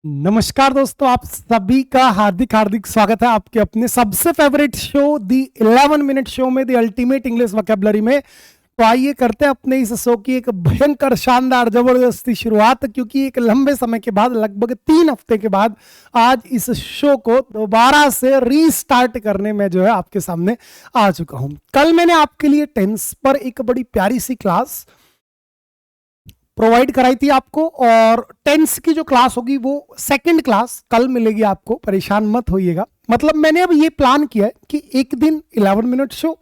नमस्कार दोस्तों, आप सभी का हार्दिक हार्दिक स्वागत है आपके अपने सबसे फेवरेट शो दी 11 मिनट शो में, दी अल्टीमेट इंग्लिश वोकैबुलरी में। तो आइए करते हैं अपने इस शो की एक भयंकर शानदार जबरदस्ती शुरुआत, क्योंकि एक लंबे समय के बाद, लगभग 3 हफ्ते के बाद आज इस शो को दोबारा से रीस्टार्ट करने में जो है आपके सामने आ चुका हूं। कल मैंने आपके लिए टेंस पर एक बड़ी प्यारी सी क्लास प्रोवाइड कराई थी आपको, और टेंस की जो क्लास होगी वो सेकंड क्लास कल मिलेगी आपको, परेशान मत होइएगा। मतलब मैंने अब ये प्लान किया है कि एक दिन 11 मिनट शो,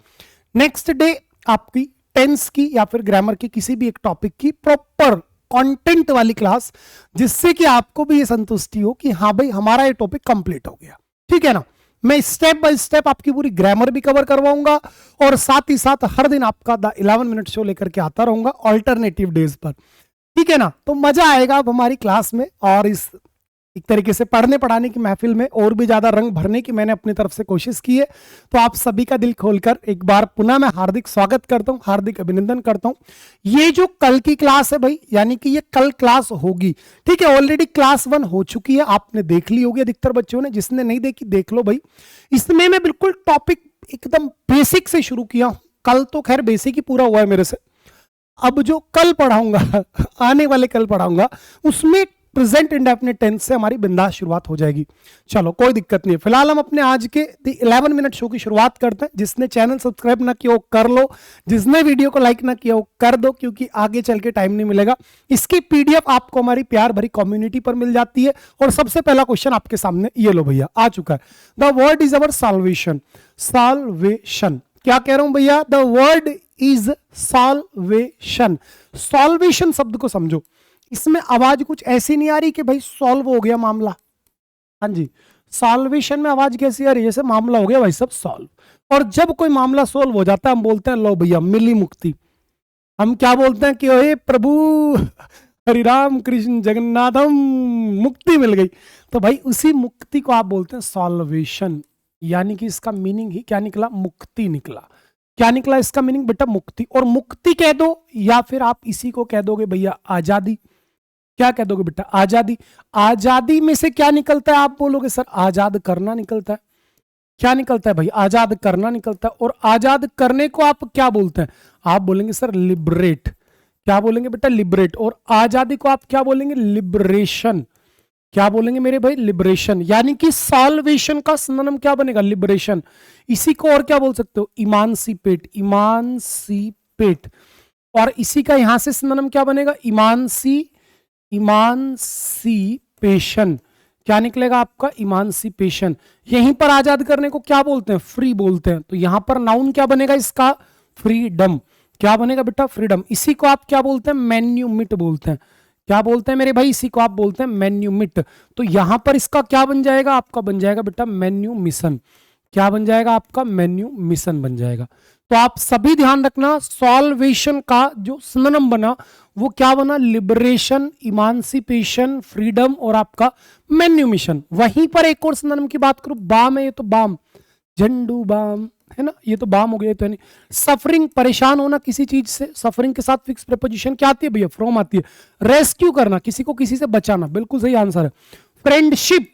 नेक्स्ट डे आपकी टेंस की या फिर ग्रामर की किसी भी एक टॉपिक की प्रॉपर कंटेंट वाली क्लास, जिससे कि आपको भी ये संतुष्टि हो कि हाँ भाई हमारा ये टॉपिक कंप्लीट हो गया। ठीक है ना। मैं स्टेप बाय स्टेप आपकी पूरी ग्रामर भी कवर करवाऊंगा, और साथ ही साथ हर दिन आपका द 11 मिनट शो लेकर के आता रहूंगा ऑल्टरनेटिव डेज पर। ठीक है ना। तो मजा आएगा अब हमारी क्लास में, और इस एक तरीके से पढ़ने पढ़ाने की महफिल में और भी ज्यादा रंग भरने की मैंने अपनी तरफ से कोशिश की है। तो आप सभी का दिल खोलकर एक बार पुनः मैं हार्दिक स्वागत करता हूं, हार्दिक अभिनंदन करता हूं। ये जो कल की क्लास है भाई, यानी कि ये कल क्लास होगी। ठीक है, ऑलरेडी क्लास 1 हो चुकी है, आपने देख ली होगी अधिकतर बच्चों ने। जिसने नहीं देखी देख लो भाई। इसमें मैं बिल्कुल टॉपिक एकदम बेसिक से शुरू किया हूं। कल तो खैर बेसिक ही पूरा हुआ है मेरे से। अब जो कल पढ़ाऊंगा आने वाले कल पढ़ाऊंगा, उसमें प्रेजेंट इंडेफिनिट टेंस से हमारी बिंदास शुरुआत हो जाएगी। चलो कोई दिक्कत नहीं है। फिलहाल हम अपने आज के 11 मिनट शो की शुरुआत करते हैं। जिसने चैनल सब्सक्राइब ना किया हो कर लो, जिसने वीडियो को लाइक ना किया हो कर दो, क्योंकि आगे चल के टाइम नहीं मिलेगा। इसकी पीडीएफ आपको हमारी प्यार भरी कम्युनिटी पर मिल जाती है। और सबसे पहला क्वेश्चन आपके सामने ये लो भैया, आ चुका है। The word is our solvation. Solvation क्या कह रहा हूं भैया? The word is solvation. Solvation शब्द को समझो। इसमें आवाज कुछ ऐसी नहीं आ रही कि भाई सॉल्व हो गया मामला। हाँ जी, सॉल्वेशन में आवाज कैसी आ रही है? जैसे मामला हो गया भाई सब सॉल्व। और जब कोई मामला सॉल्व हो जाता है हम बोलते हैं लो भैया मिली मुक्ति। हम क्या बोलते हैं कि हे प्रभु हरि राम कृष्ण जगन्नाथम, मुक्ति मिल गई। तो भाई उसी मुक्ति को आप बोलते हैं सॉल्वेशन। यानी कि इसका मीनिंग ही क्या निकला? मुक्ति निकला। क्या निकला इसका मीनिंग बेटा? मुक्ति। और मुक्ति कह दो, या फिर आप इसी को कह दोगे भैया आजादी। क्या कह दोगे बेटा? आजादी। आजादी में से क्या निकलता है? आप बोलोगे सर आजाद करना निकलता है। क्या निकलता है भाई? आजाद करना निकलता है। और आजाद करने को आप क्या बोलते हैं? आप बोलेंगे सर लिबरेट। क्या बोलेंगे बेटा? लिबरेट। और आजादी को आप क्या बोलेंगे? लिबरेशन। क्या बोलेंगे मेरे भाई? लिबरेशन। यानी कि सॉल्वेशन का सिनोनिम क्या बनेगा? लिबरेशन। इसी को और क्या बोल सकते हो? इमानसिपेट। इमानसिपेट। और इसी का यहां से सिनोनिम क्या बनेगा? इमानसिपेशन। क्या निकलेगा आपका? इमानसिपेशन। यहीं पर आजाद करने को क्या बोलते हैं? फ्री बोलते हैं। तो यहां पर नाउन क्या बनेगा इसका? फ्रीडम। क्या बनेगा बेटा? फ्रीडम। इसी को आप क्या बोलते हैं? मैन्यूमिट बोलते हैं। क्या बोलते हैं मेरे भाई? इसी को आप बोलते हैं मैन्यूमिट। तो यहां पर इसका क्या बन जाएगा? आपका बन जाएगा बेटा मैन्यूमिशन। क्या बन जाएगा आपका? मैन्यूमिशन बन जाएगा। तो आप सभी ध्यान रखना, सॉल्वेशन का जो सिनोनिम बना वो क्या बना? लिबरेशन, इमांसिपेशन, फ्रीडम और आपका मैन्यूमिशन। वहीं पर एक और सिनोनिम की बात करूं, बाम है। ये तो बाम, झंडू बाम है ना, ये तो बाम हो गया। तो नहीं, सफरिंग, परेशान होना किसी चीज से, सफरिंग के साथ फिक्स प्रीपोजिशन क्या आती है भैया? फ्रॉम आती है। रेस्क्यू करना, किसी को किसी से बचाना, बिल्कुल सही आंसर है। फ्रेंडशिप,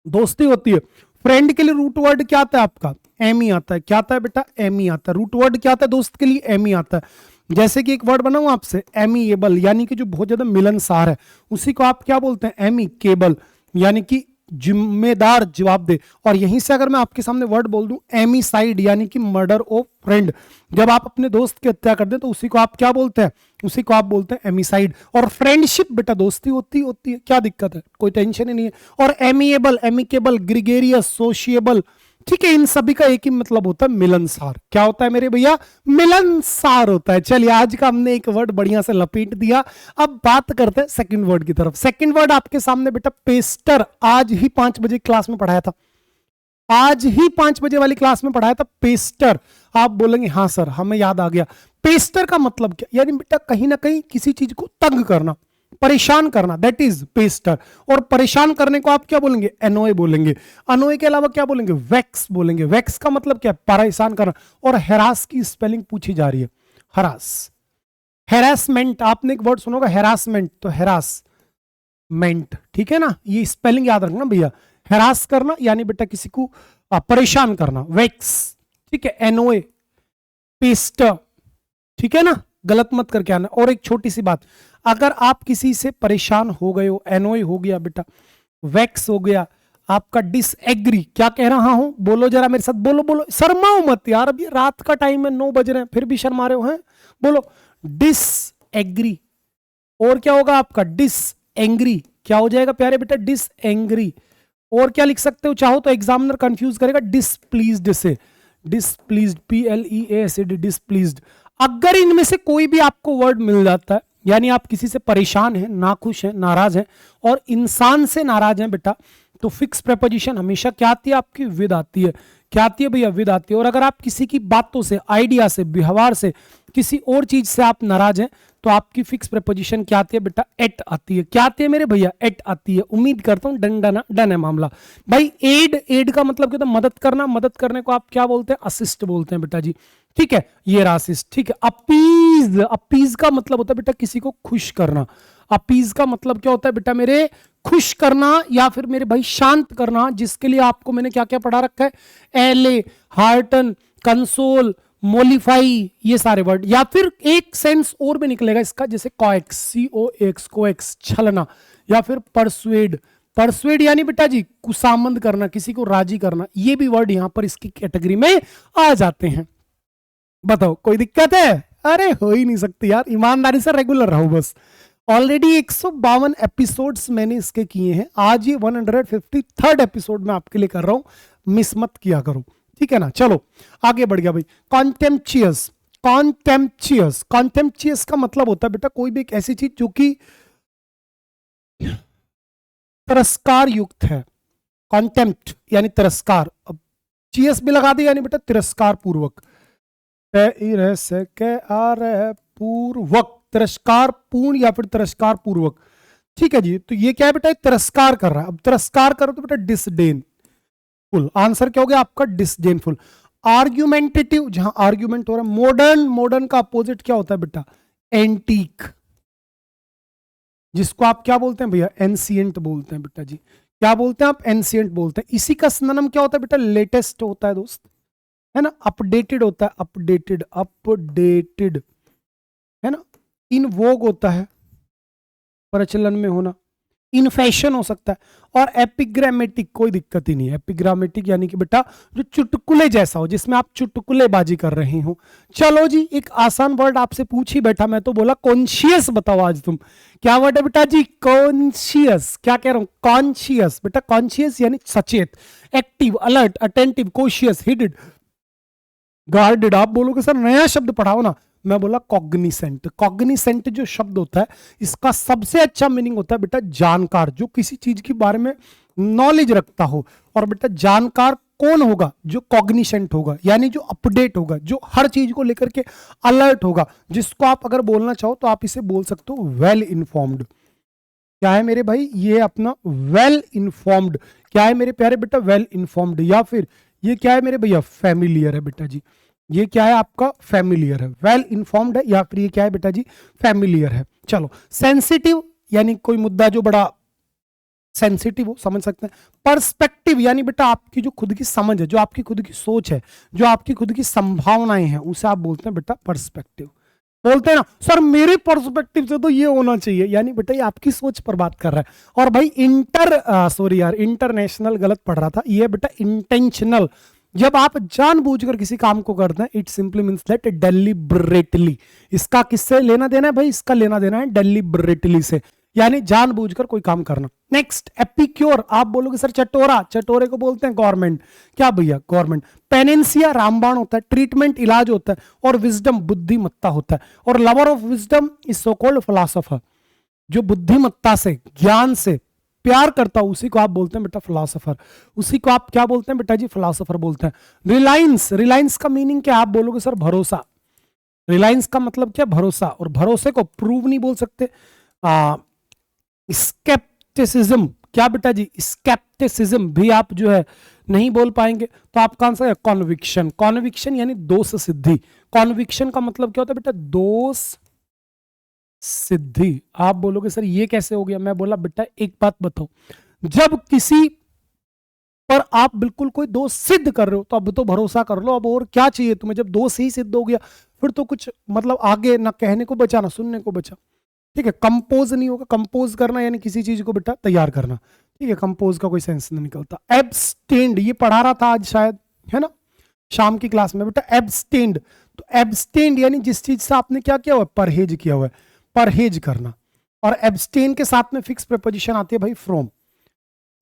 दोस्ती होती है। फ्रेंड के लिए रूट वर्ड क्या आता है आपका? एम ही आता है। क्या आता है बेटा? एम ही आता है। रूट वर्ड क्या आता है दोस्त के लिए? एम ही आता है। जैसे कि एक वर्ड बनाऊं आपसे, एमिएबल, यानी कि जो बहुत ज्यादा मिलनसार है, उसी को आप क्या बोलते हैं? एमिकेबल, यानी कि जिम्मेदार, जवाब दे। और यहीं से अगर मैं आपके सामने वर्ड बोल दूं एमिसाइड, यानी कि मर्डर ऑफ फ्रेंड, जब आप अपने दोस्त की हत्या कर दें तो उसी को आप क्या बोलते हैं? उसी को आप बोलते हैं एमिसाइड। और फ्रेंडशिप बेटा दोस्ती होती है। क्या दिक्कत है? कोई टेंशन ही नहीं है। और एमिएबल, एमिकेबल, ग्रिगेरियस, सोशिएबल, ठीक है, इन सभी का एक ही मतलब होता है मिलनसार। क्या होता है मेरे भैया? मिलनसार होता है। चलिए आज का हमने एक वर्ड बढ़िया से लपेट दिया। अब बात करते हैं सेकंड वर्ड की तरफ। सेकंड वर्ड आपके सामने बेटा पेस्टर। आज ही 5 बजे क्लास में पढ़ाया था। आज ही 5 बजे वाली क्लास में पढ़ाया था पेस्टर। आप बोलेंगे हाँ सर हमें याद आ गया। पेस्टर का मतलब क्या? यानी बेटा कहीं ना कहीं किसी चीज को तंग करना, परेशान करना, दैट इज पेस्टर। और परेशान करने को आप क्या बोलेंगे? एनोए बोलेंगे। अनोए के अलावा क्या बोलेंगे? वैक्स बोलेंगे। वैक्स का मतलब क्या? परेशान करना। और हैरास की स्पेलिंग पूछी जा रही है, हरास। हैरासमेंट, आपने एक वर्ड सुना होगा हैरासमेंट, तो हैरास मेंट, ठीक है ना, ये स्पेलिंग याद रखना भैया। हैरास करना यानी बेटा किसी को परेशान करना, वेक्स, ठीक है, एनओए, पेस्ट, ठीक है ना, गलत मत करके आना। और एक छोटी सी बात, अगर आप किसी से परेशान हो गए हो, एनओए हो गया बेटा, वैक्स हो गया, आपका डिसएग्री, क्या कह रहा हूं, बोलो जरा मेरे साथ, बोलो बोलो, शर्माओ मत यार, अभी रात का टाइम है, 9 बज रहे हैं, फिर भी शर्मा रहे हो हैं, बोलो डिसएग्री। और क्या होगा आपका, डिसएंग्री, क्या हो जाएगा प्यारे बेटा, डिसएंग्री। और क्या लिख सकते हो, चाहो तो एग्जामिनर कंफ्यूज करेगा, डिसप्लीज्ड से, डिसप्लीज्ड, PLEASD, डिसप्लीज्ड। अगर इनमें से कोई भी आपको वर्ड मिल जाता है, यानी आप किसी से परेशान हैं, नाखुश हैं, नाराज हैं, और इंसान से नाराज हैं बेटा, तो फिक्स प्रेपोजिशन हमेशा क्या आती है आपकी, विद आती है। क्या आती है भैया, विद आती है। और अगर आप किसी की बातों से, आइडिया से, व्यवहार से, किसी और चीज से आप नाराज हैं, तो आपकी फिक्स प्रेपोजिशन क्या आती है बेटा, एट आती है। क्या आती है मेरे भैया, एट आती है। उम्मीद करता हूं डन है मामला भाई। एड का मतलब क्या होता है, मदद करना, मदद करने को आप क्या बोलते हैं, असिस्ट बोलते हैं बेटा जी, ठीक है, ये रहा असिस्ट, ठीक है। अपीज, अपीज का मतलब होता है बेटा किसी को खुश करना। अपीज का मतलब क्या होता है बेटा मेरे, खुश करना, या फिर मेरे भाई शांत करना, जिसके लिए आपको मैंने क्या क्या पढ़ा रखा है, एले, हार्टन, कंसोल, मोलिफाई, ये सारे वर्ड। या फिर एक सेंस और भी निकलेगा इसका, जैसे कोएक्स, COX, कोएक्स, छलना, या फिर परसुएड, परसुएड यानी बेटा जी कुसामंद करना, किसी को राजी करना, ये भी वर्ड यहां पर इसकी कैटेगरी में आ जाते हैं। बताओ कोई दिक्कत है, अरे हो ही नहीं सकती यार, ईमानदारी से रेगुलर रहो बस। ऑलरेडी 152 एपिसोड्स मैंने इसके किए हैं, आज ये 153rd एपिसोड में आपके लिए कर रहा हूं, मिस मत किया करो, ठीक है ना। चलो आगे बढ़ गया भाई। कॉन्टेम्पचियस, कॉन्टेम्पचियस, कॉन्टेम्पचियस का मतलब होता है बेटा कोई भी एक ऐसी चीज जो कि तिरस्कार युक्त है। कॉन्टेम्प्ट यानी तिरस्कार, अब चियस भी लगा दिया यानी बेटा तिरस्कार पूर्वक, पूर्वक, तिरस्कार पूर्ण या फिर तिरस्कार पूर्वक, ठीक है जी। तो ये क्या है बेटा, तिरस्कार कर रहा है। अब तिरस्कार करो तो बेटा डिसडेनफुल, आंसर क्या हो गया आपका, डिसडेनफुल। आर्ग्यूमेंटेटिव, जहां आर्ग्यूमेंट हो रहा है। मॉडर्न, मॉडर्न का अपोजिट क्या होता है बेटा, एंटीक, जिसको आप क्या बोलते हैं भैया, एंसियंट बोलते हैं बेटा जी। क्या बोलते हैं आप, एंसियंट बोलते हैं। इसी का सिनोनिम क्या होता है बेटा, लेटेस्ट होता है दोस्त, है ना, अपडेटेड होता है, अपडेटेड, अपडेटेड, है ना। इन वोग होता है, प्रचलन में होना। इन फैशन हो सकता है। और एपिग्रामेटिक, कोई दिक्कत ही नहीं है। एपिग्रामेटिक यानी कि बेटा जो चुटकुले जैसा हो, जिसमें आप चुटकुलेबाजी कर रहे हो। चलो जी, एक आसान वर्ड आपसे पूछ ही बैठा, मैं तो बोला कॉन्शियस बताओ आज तुम, क्या वर्ड है बेटा जी, कॉन्शियस। क्या कह रहा हूं, कॉन्शियस बेटा, कॉन्शियस यानी सचेत, active, alert, attentive, cautious, heeded, guarded. आप बोलोगे सर नया शब्द पढ़ाओ ना, मैं बोला कॉग्निसेंट। कॉग्निसेंट जो शब्द होता है, इसका सबसे अच्छा मीनिंग होता है बेटा जानकार, जो किसी चीज के बारे में नॉलेज रखता हो। और बेटा जानकार कौन होगा, जो कॉग्निसेंट होगा, यानी जो अपडेट होगा, जो हर चीज को लेकर के अलर्ट होगा, जिसको आप अगर बोलना चाहो तो आप इसे बोल सकते हो वेल इन्फॉर्म्ड। क्या है मेरे भाई, ये अपना वेल इन्फॉर्म्ड। क्या है मेरे प्यारे बेटा, वेल इन्फॉर्म्ड। या फिर ये क्या है मेरे भैया, फैमिलियर है बेटा जी। ये क्या है आपका, फैमिलियर है। वेल इन्फॉर्म्ड है, या फिर ये क्या है बेटा जी, फैमिलियर है। चलो, सेंसिटिव यानी कोई मुद्दा जो बड़ा सेंसिटिव हो, समझ सकते हैं। पर्सपेक्टिव यानी बेटा आपकी जो खुद की समझ है, जो आपकी खुद की सोच है, जो आपकी खुद की संभावनाएं हैं, उसे आप बोलते हैं बेटा पर्सपेक्टिव। बोलते हैं ना सर मेरे पर्सपेक्टिव से तो ये होना चाहिए, यानी बेटा ये आपकी सोच पर बात कर रहा है। और भाई सॉरी यार, इंटरनेशनल गलत पढ़ रहा था, ये बेटा इंटेंशनल। जब आप जानबूझकर किसी काम को करते हैं, it simply means that deliberately. इसका किससे लेना देना है भाई, इसका लेना देना है डेलिबरेटली से, यानी जानबूझकर कोई काम करना। Next, epicure. आप बोलोगे सर चटोरा, चटोरे को बोलते हैं गवर्नमेंट। क्या भैया, गवर्नमेंट। पेनेंसिया रामबाण होता है, ट्रीटमेंट इलाज होता है। और विजडम बुद्धिमत्ता होता है। और lover of wisdom is so called philosopher. जो बुद्धिमत्ता से, ज्ञान से प्यार करता हो, उसी को आप बोलते हैं बेटा फिलोसोफर। उसी को आप क्या बोलते हैं बेटा जी, फिलोसोफर बोलते हैं। रिलायंस, रिलायंस का मीनिंग क्या, आप बोलोगे सर भरोसा। रिलायंस का मतलब क्या, भरोसा। और भरोसे को प्रूव नहीं बोल सकते। स्केप्टिसिज्म, क्या बेटा जी, स्केप्टिसिज्म भी आप जो है नहीं बोल पाएंगे। तो आपका आंसर है कॉन्विक्शन। कॉन्विक्शन यानी दोष सिद्धि। कॉन्विक्शन का मतलब क्या होता है बेटा, दोष सिद्धि। आप बोलोगे सर ये कैसे हो गया? मैं बोला बेटा एक बात बताओ, जब किसी पर आप बिल्कुल कोई दोष सिद्ध कर रहे हो तो अब तो भरोसा कर लो, अब और क्या चाहिए तुम्हें? जब दोष ही सिद्ध हो गया फिर तो कुछ मतलब आगे ना कहने को बचा ना सुनने को बचा। ठीक है, कंपोज नहीं होगा। कंपोज करना यानी किसी चीज को बेटा तैयार करना। ठीक है, कंपोज का कोई सेंस नहीं निकलता। एब्सटेंड, ये पढ़ा रहा था आज शायद, है ना, शाम की क्लास में बेटा। एब्सटेंड, तो एब्सटेंड यानी जिस चीज से आपने क्या किया हुआ है, परहेज किया हुआ है, परहेज करना। और एब्सटेन के साथ में फिक्स प्रीपोजिशन आती है भाई फ्रॉम।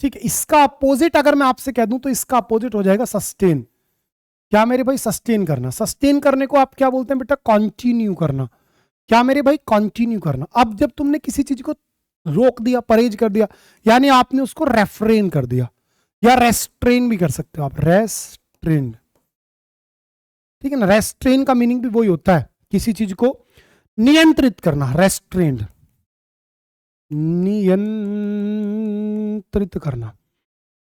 ठीक है, इसका अपोजिट अगर मैं आपसे कह दूं तो इसका अपोजिट हो जाएगा सस्टेन। क्या मेरे भाई? सस्टेन करना। सस्टेन करने को आप क्या बोलते हैं बेटा? कंटिन्यू करना। क्या मेरे भाई? कंटिन्यू करना। अब जब तुमने किसी चीज को रोक दिया, परहेज कर दिया, यानी आपने उसको रेफ्रेन कर दिया, या रेस्ट्रेन भी कर सकते हो आप, रेस्ट्रेन। ठीक है ना, रेस्ट्रेन का मीनिंग भी वही होता है, किसी चीज को नियंत्रित करना, रेस्ट्रेन्ड, नियंत्रित करना।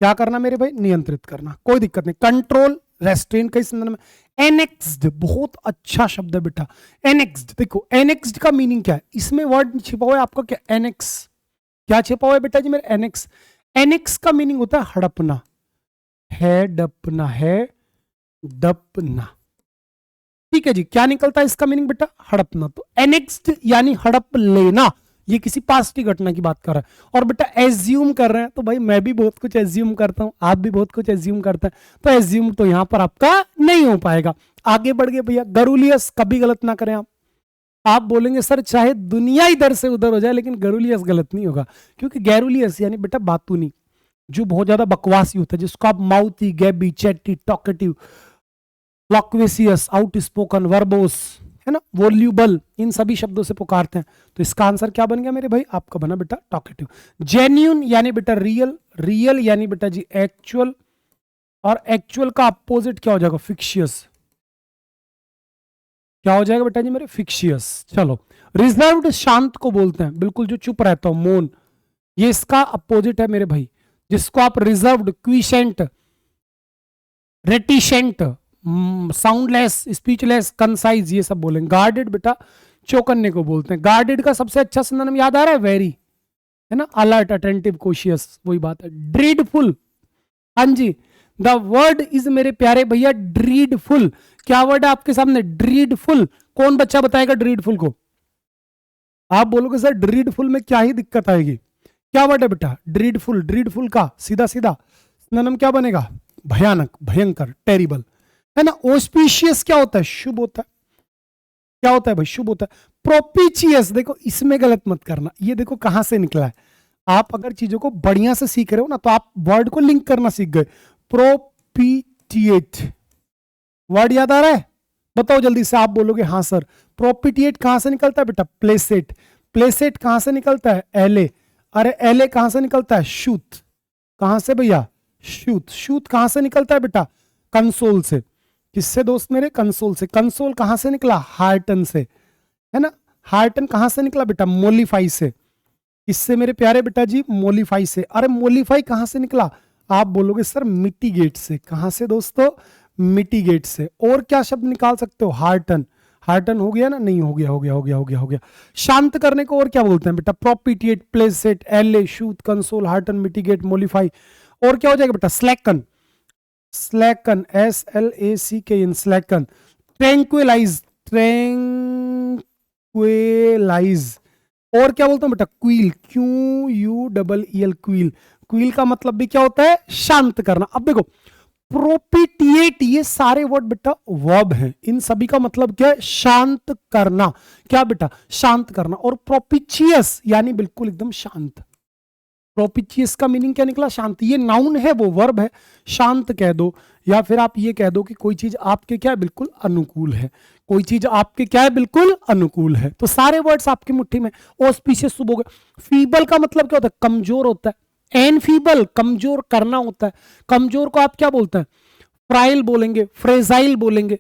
क्या करना मेरे भाई? नियंत्रित करना। कोई दिक्कत नहीं। कंट्रोल, रेस्ट्रेन का संदर्भ में। एनेक्स्ड, बहुत अच्छा शब्द है बेटा। एनेक्स्ड, देखो एनेक्स्ड का मीनिंग क्या है? इसमें वर्ड छिपा हुआ है आपका, क्या? एनेक्स। क्या छिपा हुआ है बेटा जी मेरे? एनेक्स। एनेक्स का मीनिंग होता है हड़पना, है डपना, है डपना। ठीक है जी, क्या निकलता है इसका मीनिंग बेटा? हड़पना। तो एनेक्स्ड यानी हड़प लेना। ये किसी पास्ट की घटना की बात कर रहा है। और बेटा एज्यूम कर रहे हैं, तो भाई मैं भी बहुत कुछ एज्यूम करता हूं, आप भी बहुत कुछ एज्यूम करते हैं, तो एज्यूम तो यहां पर आपका नहीं हो पाएगा। आगे बढ़ गए भैया। गरुलियस, कभी गलत ना करें आप बोलेंगे सर चाहे दुनिया इधर से उधर हो जाए लेकिन गरुलियस गलत नहीं होगा, क्योंकि गैरुलियस यानी बेटा बातूनी, जो बहुत ज्यादा बकवासी होता है, जिसको आप माउथी, गैबी, चैटी, टॉकेटिव, लॉक्वेसियस, आउटस्पोकन, वर्बोस, है ना, वॉल्यूबल, इन सभी शब्दों से पुकारते हैं। तो इसका आंसर क्या बन गया मेरे भाई? आपका बना बेटा टॉकेटिव। जेन्यून यानी बेटा रियल, रियल यानी बेटा जी एक्चुअल, और एक्चुअल का अपोजिट क्या हो जाएगा? फिक्शियस। क्या हो जाएगा बेटा जी मेरे? फिक्शियस। चलो, रिजर्व्ड शांत को बोलते हैं, बिल्कुल जो चुप रहता हो, मौन, ये इसका अपोजिट है मेरे भाई, जिसको आप reserved, quiescent, reticent, soundless, speechless, concise, ये सब बोलेंगे। गार्डेड बेटा चौकन्ने को बोलते हैं। गार्डेड का सबसे अच्छा सिनोनिम याद आ रहा है? वेरी, है ना, अलर्ट, अटेंटिव, कोशियस, वही बात है। ड्रीडफुल, हाँ जी, द वर्ड इज मेरे प्यारे भैया ड्रीडफुल। क्या वर्ड है आपके सामने? ड्रीडफुल। कौन बच्चा बताएगा ड्रीडफुल को? आप बोलोगे सर ड्रीडफुल में क्या ही दिक्कत आएगी? क्या वर्ड है बेटा? ड्रीडफुल। ड्रीडफुल का सीधा सीधा सिनोनिम क्या बनेगा? भयानक, भयंकर, टेरिबल, है ना। ऑस्पिशियस क्या होता है? शुभ होता है। क्या होता है भाई? शुभ होता है। प्रोपिचियस, देखो इसमें गलत मत करना, ये देखो कहां से निकला है। आप अगर चीजों को बढ़िया से सीख रहे हो ना, तो आप वर्ड को लिंक करना सीख गए। प्रोपिटिएट, वर्ड याद आ रहा है? बताओ जल्दी से। आप बोलोगे हाँ सर। प्रोपिटिएट कहां से निकलता है बेटा? प्लेसेट। प्लेसेट कहां से निकलता है? एले। अरे एले कहां से निकलता है? शूत। कहां से भैया? शूत। शूत कहां से निकलता है बेटा? कंसोल से। किससे दोस्त मेरे? कंसोल से। कंसोल कहां से निकला? हार्टन से, है ना। हार्टन कहां से निकला बेटा? मोलिफाई से। इससे मेरे प्यारे बेटा जी? मोलिफाई से। अरे मोलिफाई कहां से निकला? आप बोलोगे सर मिटिगेट से। कहां से दोस्तों? मिटिगेट से। और क्या शब्द निकाल सकते हो? हार्टन। हार्टन हो गया ना? नहीं, हो गया, हो गया, हो गया, हो गया, हो गया। शांत करने को और क्या बोलते हैं बेटा? Propitiate, placate, allay, soothe, console, hearten, mitigate, mollify. और क्या हो जाएगा बेटा? Slacken. Slacken, SLACKN, slacken. Tranquillise, tranquillise. और क्या बोलता हूं बेटा? Quill, QUEL, quill. क्वील का मतलब भी क्या होता है? शांत करना। अब देखो प्रोपिटिएट, ये सारे वर्ड बेटा वर्ब हैं, इन सभी का मतलब क्या है? शांत करना। क्या बेटा? शांत करना। और प्रोपिचियस यानी बिल्कुल एकदम शांत। प्रोपिचियस का मीनिंग क्या निकला? शांत। ये नाउन है, वो वर्ब है। शांत कह दो, या फिर आप ये कह दो कि कोई चीज आपके क्या है? बिल्कुल अनुकूल है। कोई चीज आपके क्या है? बिल्कुल अनुकूल है। तो सारे वर्ड्स आपकी मुट्ठी में। ऑस्पिशियस शुभ हो गए। फीबल का मतलब क्या होता है? कमजोर होता है। एन फीबल, कमजोर करना होता है। कमजोर को आप क्या बोलते हैं? फ्राइल बोलेंगे, फ्रेजाइल बोलेंगे,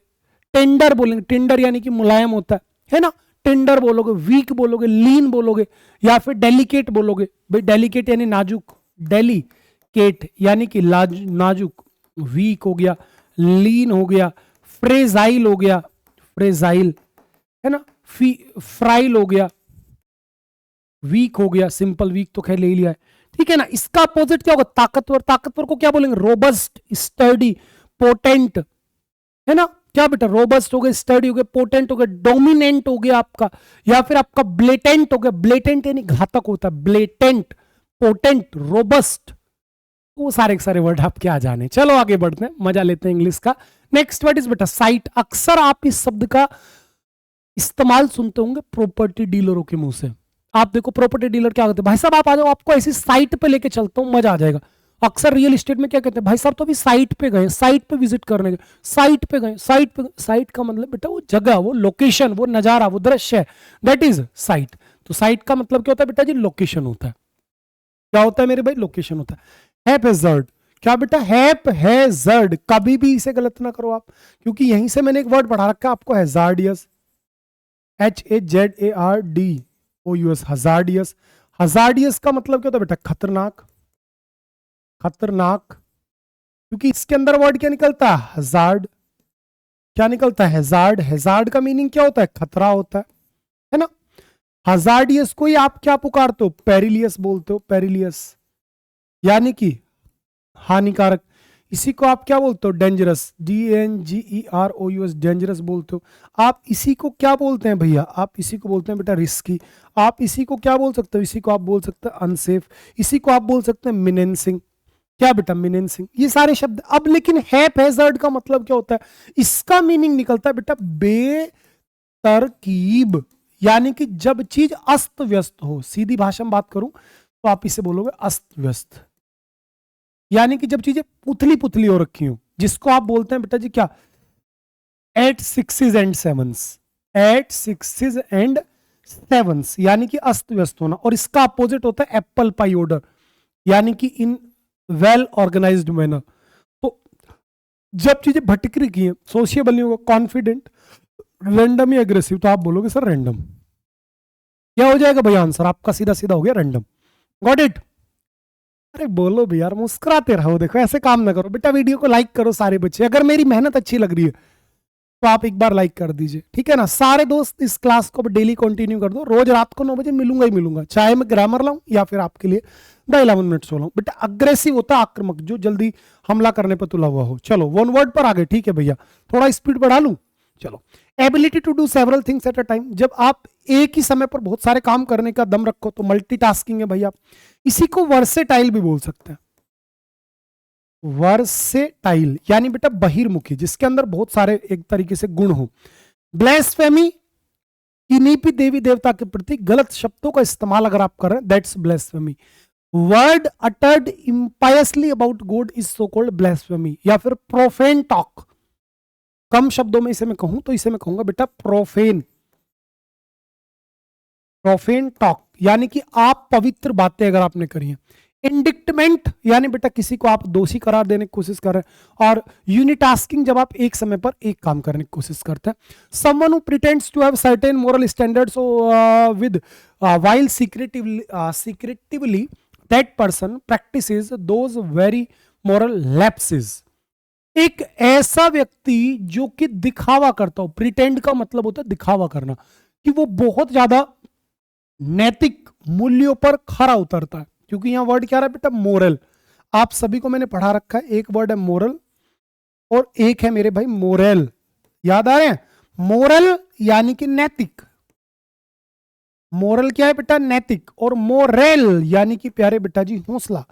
टेंडर बोलेंगे। टेंडर यानी कि मुलायम होता है ना। टेंडर बोलोगे, वीक बोलोगे, लीन बोलोगे, या फिर डेलिकेट बोलोगे। भाई डेलिकेट यानी नाजुक, डेलिकेट यानी कि नाजुक, वीक हो गया, लीन हो गया, फ्रेजाइल हो गया, फ्रेजाइल, है ना, फ्राइल हो गया, वीक हो गया, सिंपल वीक तो खैर ले ही लिया है, ठीक है ना। इसका अपोजिट क्या होगा, ताकतवर। ताकतवर को क्या बोलेंगे, रोबस्ट, स्टर्डी, पोटेंट, है ना। क्या बेटा, रोबस्ट हो गए, स्टर्डी हो गए, पोटेंट हो गए, डोमिनेंट हो गया आपका, या फिर आपका ब्लेटेंट हो गया। ब्लेटेंट यानी घातक होता है, ब्लेटेंट, पोटेंट, रोबस्ट, वो सारे के सारे वर्ड आपके आ जाने। चलो आगे बढ़ते हैं, मजा लेते हैं इंग्लिश का। नेक्स्ट वर्ड इज बेटा साइट। अक्सर आप इस शब्द का इस्तेमाल सुनते होंगे प्रॉपर्टी डीलरों के मुंह से। आप देखो प्रॉपर्टी डीलर क्या कहते हैं, भाई साहब आप आ जाओ, आपको ऐसी साइट पे लेके चलता हूं, मजा आ जाएगा। अक्सर रियल एस्टेट में क्या कहते हैं, भाई साहब तो अभी साइट पे गए, साइट पे विजिट करने गए, साइट पे गए, साइट पे। साइट का मतलब बेटा वो जगह, वो लोकेशन, वो नजारा, वो दृश्य है, दैट इज साइट। तो साइट का मतलब क्या होता है बेटा जी, लोकेशन होता है। क्या होता है मेरे भाई, लोकेशन होता है। हैपहैज़र्ड, क्या बेटा, हैपहैज़र्ड, कभी भी इसे गलत ना करो आप, क्योंकि यहीं से मैंने एक वर्ड पढ़ा रखा है आपको, हैजार्डियस, HAZARDOUS, हजार्डियस। हजार्डियस का मतलब क्या होता है बेटा, खतरनाक, खतरनाक, क्योंकि इसके अंदर वर्ड क्या निकलता है, हजार्ड। क्या निकलता है, हैजार्ड। हैजार्ड का मीनिंग क्या होता है, खतरा होता है ना। हजार्डियस को ही आप क्या पुकारते हो, पेरिलियस बोलते हो, पेरिलियस यानी कि हानिकारक। इसी को आप क्या बोलते हो, डेंजरस, DANGEROUS, डेंजरस बोलते हो। आप इसी को क्या बोलते हैं भैया, आप इसी को बोलते हैं बेटा रिस्की। आप इसी को क्या बोल सकते हो, इसी को आप बोल सकते हैं अनसेफ, इसी को आप बोल सकते हैं मिनेंसिंग। क्या बेटा, मिनेंसिंग। ये सारे शब्द। अब लेकिन हैपहैज़र्ड का मतलब क्या होता है, इसका मीनिंग निकलता है बेटा बेतरकीब, यानी कि जब चीज अस्त व्यस्त हो। सीधी भाषा में बात करूं तो आप इसे बोलोगे अस्त व्यस्त, यानी कि जब चीजें पुतली पुतली हो रखी हो, जिसको आप बोलते हैं बेटा जी क्या, at sixes and sevens, at sixes and sevens, यानी कि अस्त व्यस्त होना। और इसका अपोजिट होता है एप्पल पाई ऑर्डर, यानी कि इन वेल ऑर्गेनाइज्ड मैनर। तो जब चीजें भटक रही हैं, सोशिएबल नहीं होगा, कॉन्फिडेंट, रैंडम या एग्रेसिव, तो आप बोलोगे सर रैंडम। क्या हो जाएगा भैया आंसर आपका, सीधा सीधा हो गया रैंडम। Got it. अरे बोलो भी यार, मुस्कुराते रहो। देखो ऐसे काम ना करो बेटा, वीडियो को लाइक करो सारे बच्चे। अगर मेरी मेहनत अच्छी लग रही है तो आप एक बार लाइक कर दीजिए, ठीक है ना। सारे दोस्त इस क्लास को डेली कंटिन्यू कर दो। रोज रात को 9 बजे मिलूंगा ही मिलूंगा, चाहे मैं ग्रामर लाऊं या फिर आपके लिए द 11 मिनट्स लाऊं। बेटा अग्रेसिव होता है आक्रामक, जो जल्दी हमला करने पर तुला हुआ हो। चलो वन वर्ड पर आगे, ठीक है भैया, थोड़ा स्पीड बढ़ा लूं। चलो, ability to do several things at a time. जब आप एक ही समय पर बहुत सारे काम करने का दम रखो तो मल्टीटास्किंग है भैया। इसी को वर्सेटाइल भी बोल सकते हैं, वर्सेटाइल यानी बेटा बहिर्मुखी, जिसके अंदर बहुत सारे एक तरीके से गुण हो। ब्लेसफेमी, किन्हीं भी देवी देवता के प्रति गलत शब्दों का इस्तेमाल अगर आप कर रहे हैं, that's blasphemy. Word uttered impiously about God is so called blasphemy, या फिर प्रोफेन टॉक। कम शब्दों में इसे मैं कहूं तो इसे मैं कहूंगा बेटा प्रोफेन, प्रोफेन टॉक, यानी कि आप पवित्र बातें अगर आपने करी हैं। इंडिक्टमेंट यानी बेटा किसी को आप दोषी करार देने की कोशिश कर रहे हैं। और यूनिटास्किंग, जब आप एक समय पर एक काम करने की कोशिश करते हैं। Someone who pretends to have certain moral standards with while secretively that person practises those very moral lapses. एक ऐसा व्यक्ति जो कि दिखावा करता हो, प्रिटेंड का मतलब होता है दिखावा करना, कि वो बहुत ज्यादा नैतिक मूल्यों पर खरा उतरता है। क्योंकि यहां वर्ड क्या रहा है बेटा, मोरल। आप सभी को मैंने पढ़ा रखा है, एक वर्ड है मोरल और एक है मेरे भाई मोरल। याद आ रहे हैं, मोरल यानी कि नैतिक, मोरल क्या है बेटा, नैतिक, और मोरेल यानी कि प्यारे बेटा जी हौसला।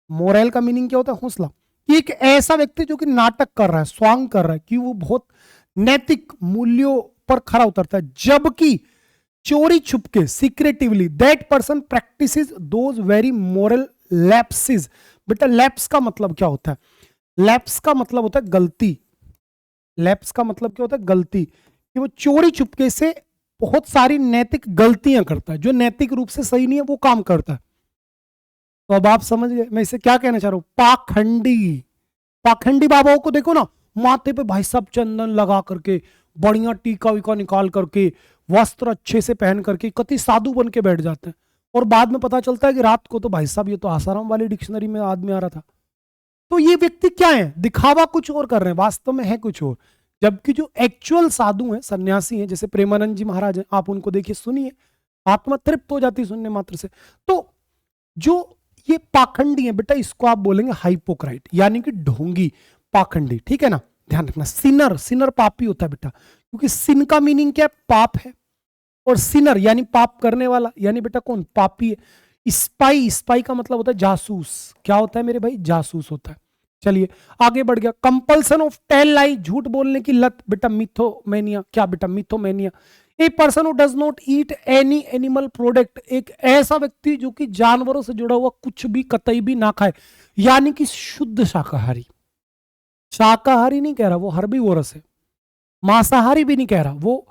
मोरल का मीनिंग क्या होता है, हौसला। एक ऐसा व्यक्ति जो कि नाटक कर रहा है, स्वांग कर रहा है, कि वो बहुत नैतिक मूल्यों पर खरा उतरता है, जबकि चोरी छुपके, secretively, that person practises those very moral lapses. बेटा लैप्स का मतलब क्या होता है, लैप्स का मतलब होता है गलती। लैप्स का मतलब क्या होता है, गलती, कि वो चोरी छुपके से बहुत सारी नैतिक गलतियां करता है, जो नैतिक रूप से सही नहीं है वो काम करता है। तो अब आप समझ गए मैं इसे क्या कहना चाह रहा हूं, पाखंडी। पाखंडी बाबाओं को देखो ना, माथे पे भाई साहब चंदन लगा करके, बढ़िया टीका वीका निकाल करके, वस्त्र अच्छे से पहन करके कति साधु बन के बैठ जाते हैं, और बाद में पता चलता है कि रात को तो भाई साहब ये तो आसाराम वाली डिक्शनरी में आदमी आ रहा था। तो ये व्यक्ति क्या है, दिखावा कुछ और कर रहे हैं, वास्तव में है कुछ और। जबकि जो एक्चुअल साधु हैं, सन्यासी हैं, जैसे प्रेमानंद जी महाराज हैं, आप उनको देखिए, सुनिए, आत्मा तृप्त हो जाती सुनने मात्र से। तो जो ये पाखंडी है बेटा, इसको आप बोलेंगे हाइपोक्राइट, यानी कि ढोंगी, पाखंडी, ठीक है ना। ध्यान रखना, सिनर, सिनर पापी होता है बेटा, क्योंकि सिन का मीनिंग क्या है, पाप है, और सिनर यानी पाप करने वाला, यानी बेटा कौन, पापी है। स्पाई, स्पाई का मतलब होता है जासूस। क्या होता है मेरे भाई, जासूस होता है। चलिए आगे बढ़ गया, कंपल्सन ऑफ टेल लाई, झूठ बोलने की लत, बेटा मिथोमेनिया। क्या बेटा, mythomania. A person who does not eat any animal product, एक ऐसा व्यक्ति जो कि जानवरों से जुड़ा हुआ कुछ भी कतई भी ना खाए, यानी कि शुद्ध शाकाहारी। शाकाहारी नहीं कह रहा, वो हर्बीवोरस है। मांसाहारी भी नहीं कह रहा, वो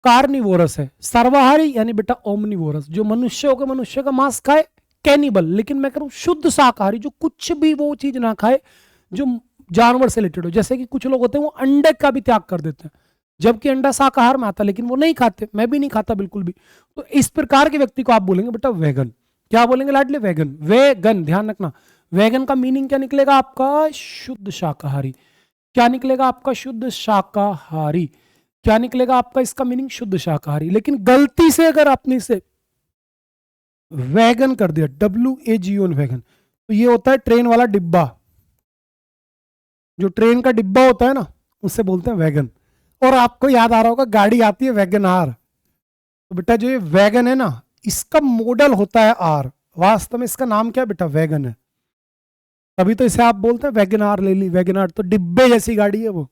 कार्निवोरस है। सर्वाहारी यानी बेटा ओमनिवोरस, जो मनुष्य होकर मनुष्य का मांस खाए, कैनिबल। लेकिन मैं कह रहा हूं शुद्ध शाकाहारी, जो कुछ भी वो चीज ना खाए जो जानवर से रिलेटेड हो। जैसे कि कुछ लोग होते हैं वो अंडे का भी त्याग कर देते हैं, जबकि अंडा शाकाहार में आता, लेकिन वो नहीं खाते, मैं भी नहीं खाता बिल्कुल भी। तो इस प्रकार के व्यक्ति को आप बोलेंगे बेटा वेगन। क्या बोलेंगे लाडले, वेगन। वेगन, ध्यान रखना, वेगन का मीनिंग क्या निकलेगा आपका, शुद्ध शाकाहारी। क्या निकलेगा आपका, शुद्ध शाकाहारी। क्या निकलेगा आपका इसका मीनिंग, शुद्ध शाकाहारी। लेकिन गलती से अगर आपने इसे वैगन कर दिया, WAGON, वैगन, तो ये होता है ट्रेन वाला डिब्बा। जो ट्रेन का डिब्बा होता है ना, उससे बोलते हैं वैगन। और आपको याद आ रहा होगा, गाड़ी आती है वैगन आर। तो बेटा जो ये वैगन है ना, इसका मॉडल होता है आर। वास्तव में इसका नाम क्या है बेटा, वैगन है। तभी तो इसे आप बोलते हैं वैगन आर, ले ली वैगन आर, तो डिब्बे जैसी गाड़ी है वो।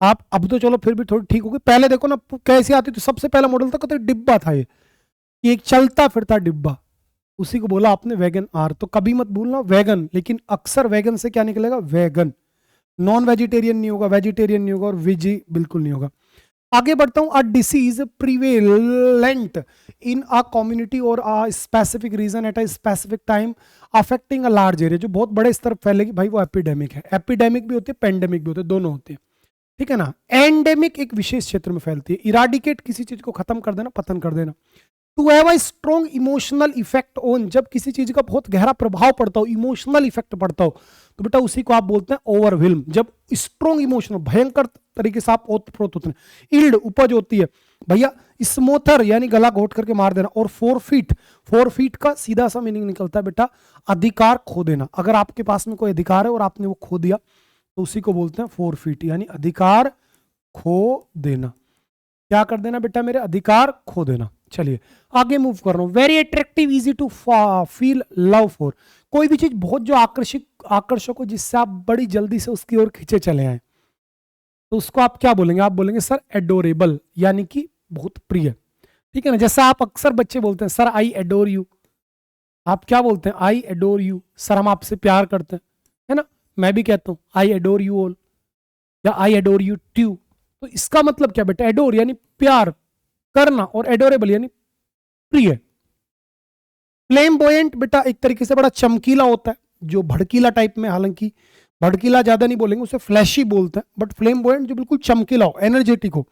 आप अब तो चलो फिर भी थोड़ी ठीक होगी, पहले देखो ना कैसी आती थी, सबसे पहला मॉडल था कहते डिब्बा था ये, एक चलता फिरता डिब्बा, उसी को बोला आपने वैगन आर। तो कभी मत भूलना वैगन, लेकिन अक्सर वैगन से क्या निकलेगा, वैगन। नॉन वेजिटेरियन नहीं होगा, वेजिटेरियन नहीं होगा, और वेजी बिल्कुल नहीं होगा। आगे बढ़ता हूं, a disease prevalent in a community और a specific region at a specific time affecting a large area, जो बहुत बड़े स्तर पर फैलेगी भाई, वो एपिडेमिक है। एपिडेमिक भी होती है, पेंडेमिक भी होते हैं, दोनों होते हैं, ठीक है ना। एंडेमिक एक विशेष क्षेत्र में फैलती है। इराडिकेट, किसी चीज को खत्म कर देना, पतन कर देना। To have a strong emotional effect on, जब किसी चीज का बहुत गहरा प्रभाव पड़ता हो, इमोशनल इफेक्ट पड़ता हो, तो बेटा उसी को आप बोलते हैं ओवरवेल्म। जब स्ट्रॉन्ग इमोशनल, भयंकर तरीके से आप ओतप्रोत होते हैं। इल्ड, उपज होती है भैया। स्मोथर यानी गला घोट करके मार देना। और फोरफीट, फोरफीट का सीधा सा मीनिंग निकलता है बेटा अधिकार खो देना। अगर आपके पास में कोई अधिकार है और आपने वो खो दिया, तो उसी को बोलते हैं फोरफीट, यानी अधिकार खो देना। क्या कर देना बेटा मेरे, अधिकार खो देना। चलिए आगे मूव कर रहा हूं। Very attractive, easy to feel love for, कोई भी चीज बहुत जो आकर्षक हो, जिससे आप बड़ी जल्दी से उसकी ओर खींचे चले आए, तो उसको आप क्या बोलेंगे, आप बोलेंगे सर एडोरेबल, यानी कि बहुत प्रिय, ठीक है ना। जैसा आप अक्सर बच्चे बोलते हैं सर आई एडोर यू, आप क्या बोलते हैं, आई एडोर यू, सर हम आपसे प्यार करते हैं, है ना। मैं भी कहता हूं आई एडोर यू ऑल, या आई एडोर यू ट्यू। तो इसका मतलब क्या बेटा, एडोर यानी प्यार करना, और एडोरेबल यानी प्रिय। फ्लेम्बोयेंट बेटा एक तरीके से बड़ा चमकीला होता है, जो भड़कीला टाइप में, हालांकि भड़कीला ज्यादा नहीं बोलेंगे, उसे फ्लैशी बोलते हैं, बट फ्लेम्बोयेंट जो बिल्कुल चमकीला हो, एनर्जेटिक हो।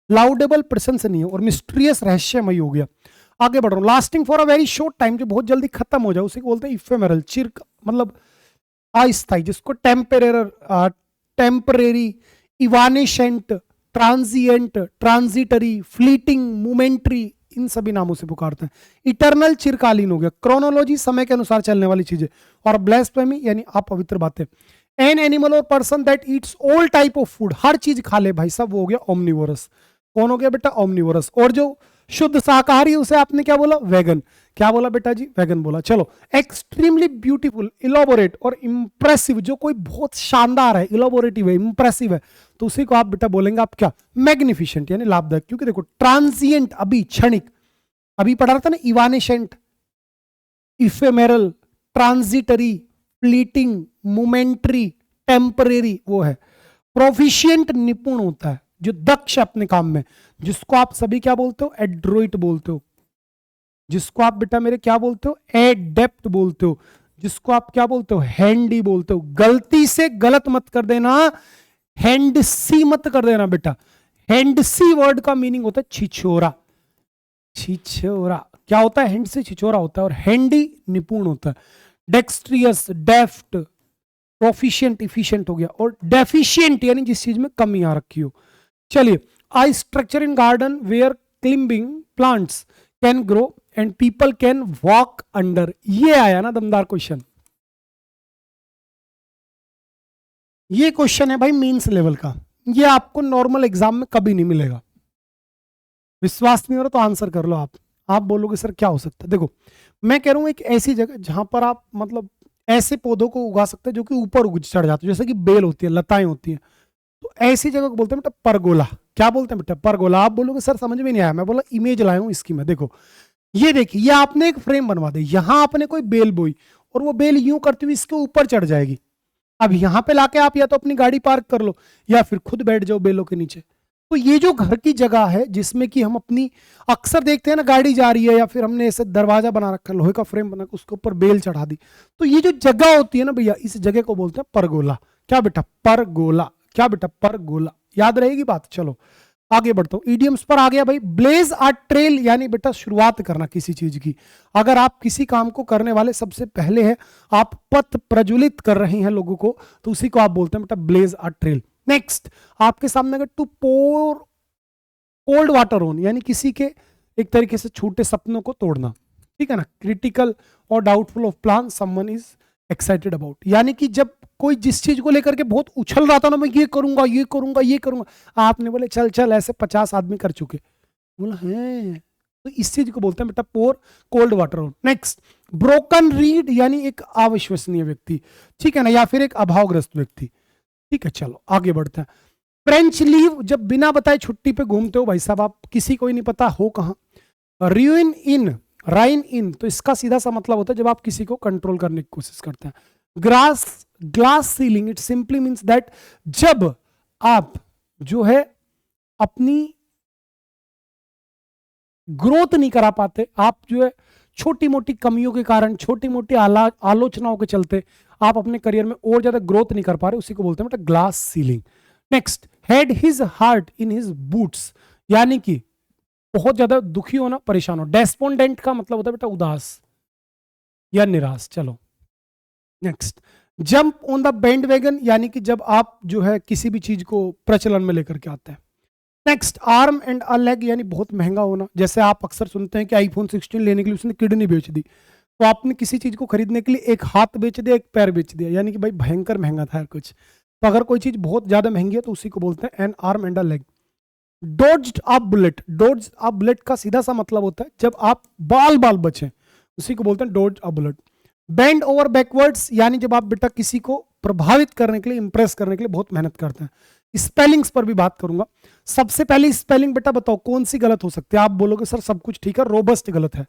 लाउडेबल प्रशंसनीय, और मिस्ट्रियस रहस्यमय हो गया। आगे बढ़ रहा हूं, lasting for a very short time, जो बहुत जल्दी खत्म हो जाए, उसे बोलते हैं इफेमेरल, चिर मतलब अस्थायी, जिसको temporary, evanescent, transient, transitory, fleeting, momentary, इन सभी नामों से पुकारते हैं। इटरनल, चिरकालीन हो गया। क्रोनोलॉजी, समय के अनुसार चलने वाली चीजें। और ब्लेस्फेमी यानी अपवित्र बातें। एन एनिमल और person that eats all type of food, हर चीज खा ले भाई सब, वो हो गया ओमनिवोरस। कौन हो गया बेटा, ओमनिवोरस। और जो शुद्ध शाकाहारी, उसे आपने क्या बोला, वेगन। क्या बोला बेटा जी, वेगन बोला। चलो, एक्सट्रीमली ब्यूटीफुल, इलाबोरेट और इंप्रेसिव, जो कोई बहुत शानदार है, इलाबोरेटिव है, इंप्रेसिव है, तो उसी को आप बेटा बोलेंगे आप क्या, मैग्निफिशेंट, यानी लाभदायक। क्योंकि देखो ट्रांजिएंट अभी क्षणिक, अभी पढ़ा रहा था ना, इवानेशेंट, इफेमेरल, ट्रांजिटरी, फ्लीटिंग, मोमेंट्री, टेम्परेरी, वो है। प्रोफिशिएंट निपुण होता है, जो दक्ष अपने काम में, जिसको आप सभी क्या बोलते हो, एड्रोइट बोलते हो। जिसको आप बेटा मेरे क्या बोलते हो, एडेप्ट बोलते हो। जिसको आप क्या बोलते हो, हैंडी बोलते हो। गलती से गलत मत कर देना, हैंडसी मत कर देना बेटा। हैंडसी वर्ड का मीनिंग होता है छिछोरा। छिछोरा क्या होता है, हैंड से छिछोरा होता है, और हैंडी निपुण होता है। डेक्स्ट्रियस, डेफ्ट, प्रोफिशिएंट, इफिशिएंट हो गया। और डेफिशिएंट यानी जिस चीज में कमी आ रखी हो। चलिए, a structure in garden where climbing plants, can grow and people can walk under. ये आया ना दमदार क्वेश्चन। ये क्वेश्चन है भाई मीन्स लेवल का, ये आपको नॉर्मल एग्जाम में कभी नहीं मिलेगा। विश्वास नहीं हो रहा तो आंसर कर लो आप बोलोगे सर क्या हो सकता है। देखो मैं कह रहा हूं एक ऐसी जगह जहां पर आप मतलब ऐसे पौधों को उगा सकते हैं जो कि ऊपर उग चढ़ जाते हैं, जैसे कि बेल होती है, लताएं होती हैं, तो ऐसी जगह को बोलते हैं बेटा परगोला। क्या बोलते हैं बेटा? परगोला। आप बोलोगे सर समझ में नहीं आया, मैं बोला इमेज लाया हूं इसकी। मैं देखो ये देखिए, ये आपने एक फ्रेम बनवा दी, यहां आपने कोई बेल बोई और वो बेल यूं करती हुई इसके ऊपर चढ़ जाएगी। अब यहां पे लाके आप या तो अपनी गाड़ी पार्क कर लो या फिर खुद बैठ जाओ बेलों के नीचे। तो ये जो घर की जगह है जिसमें कि हम अपनी अक्सर देखते हैं ना, गाड़ी जा रही है या फिर हमने ऐसे दरवाजा बना रखा, लोहे का फ्रेम बना उसके ऊपर बेल चढ़ा दी, तो ये जो जगह होती है ना भैया, इस जगह को बोलते हैं परगोला। क्या बेटा? परगोला। क्या बेटा? परगोला। याद रहेगी बात। चलो आगे बढ़ता हूं, इडियम्स पर आ गया भाई। ब्लेज अ ट्रेल यानी बेटा शुरुआत करना किसी चीज की। अगर आप किसी काम को करने वाले सबसे पहले हैं, आप पथ प्रज्वलित कर रहे हैं लोगों को, तो उसी को आप बोलते हैं बेटा ब्लेज अ ट्रेल। नेक्स्ट आपके सामने अगर to pour cold water on यानी किसी के एक तरीके से छोटे सपनों को तोड़ना, ठीक है ना। क्रिटिकल और doubtful of plan someone is excited about, यानी कि जब कोई जिस चीज को लेकर के बहुत उछल रहा था ना, मैं ये करूंगा ये करूंगा ये करूंगा, आपने बोले चल चल ऐसे 50 आदमी कर चुके, बोला है, तो इस चीज को बोलते हैं बेटा pour cold water on. Next broken reed यानी एक अविश्वसनीय व्यक्ति, ठीक है ना, या फिर एक अभावग्रस्त व्यक्ति। ठीक है चलो आगे बढ़ते हैं। फ्रेंच लीव, जब बिना बताए छुट्टी पे घूमते हो भाई साहब, आप किसी को ही नहीं पता हो कहां। रियून इन, राइन इन, तो इसका सीधा सा मतलब होता है जब आप किसी को कंट्रोल करने की कोशिश करते हैं। Glass ceiling, it simply means that जब आप जो है अपनी ग्रोथ नहीं करा पाते, आप जो है छोटी मोटी कमियों के कारण, छोटी मोटी आलोचनाओं के चलते आप अपने करियर में और ज्यादा ग्रोथ नहीं कर पा रहे, उसी को बोलते हैं बेटा glass ceiling. Next had his heart in his boots, यानी कि बहुत ज्यादा दुखी होना, परेशान हो। डेस्पोंडेंट का मतलब होता है बेटा उदास या निराश। चलो next jump on the band wagon, यानी कि जब आप जो है किसी भी चीज को प्रचलन में लेकर के आते हैं। Next arm and a leg, यानी बहुत महंगा होना। जैसे आप अक्सर सुनते हैं कि आईफोन 16 लेने के लिए उसने किडनी बेच दी, तो आपने किसी चीज को खरीदने के लिए एक हाथ बेच दिया, एक पैर बेच दिया, यानी कि भाई भयंकर महंगा था यार कुछ। तो अगर कोई चीज बहुत ज्यादा महंगी है तो उसी को बोलते हैं an arm and a leg. Dodged a bullet, dodged a bullet का सीधा सा मतलब होता है जब आप बाल बचे, उसी को बोलते हैं dodged a bullet. Bend over backwards, यानी जब आप बेटा किसी को प्रभावित करने के लिए, इंप्रेस करने के लिए बहुत मेहनत करते हैं। स्पेलिंग्स पर भी बात करूंगा। सबसे पहली स्पेलिंग बेटा बताओ कौन सी गलत हो सकती है? आप बोलोगे सर सब कुछ ठीक है, रोबस्ट गलत है।